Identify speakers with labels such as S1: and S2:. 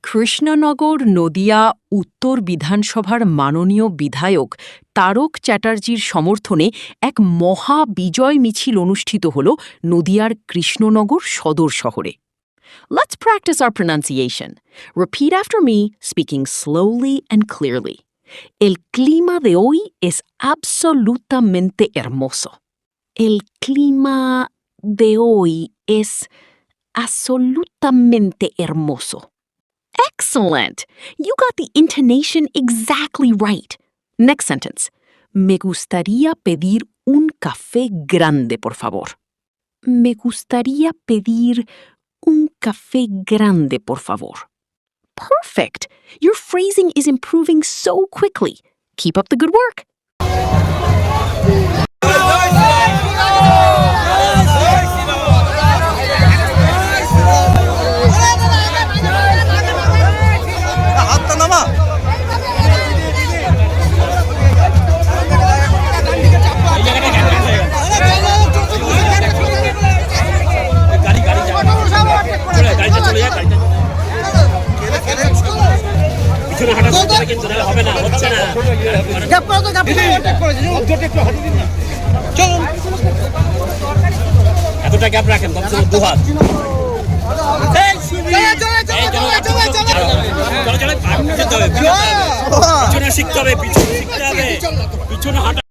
S1: কৃষ্ণনগর নদিয়া উত্তর বিধানসভার মাননীয় বিধায়ক তারক চ্যাটার্জির সমর্থনে এক মহা বিজয় মিছিল অনুষ্ঠিত হল নদিয়ার কৃষ্ণনগর সদর শহরে। Let's practice our pronunciation. Repeat after me, speaking slowly and clearly. El clima de hoy es absolutamente hermoso. El clima de hoy es absolutamente hermoso. Excellent! You got the intonation exactly right. Next sentence. Me gustaría pedir un café grande, por favor. Me gustaría pedir un café grande, por favor. Perfect! Your phrasing is improving so quickly. Keep up the good work.
S2: এতটা gap রাখেন, দুহাত পিছনে শিখতে হবে, পিছনে হাঁটা।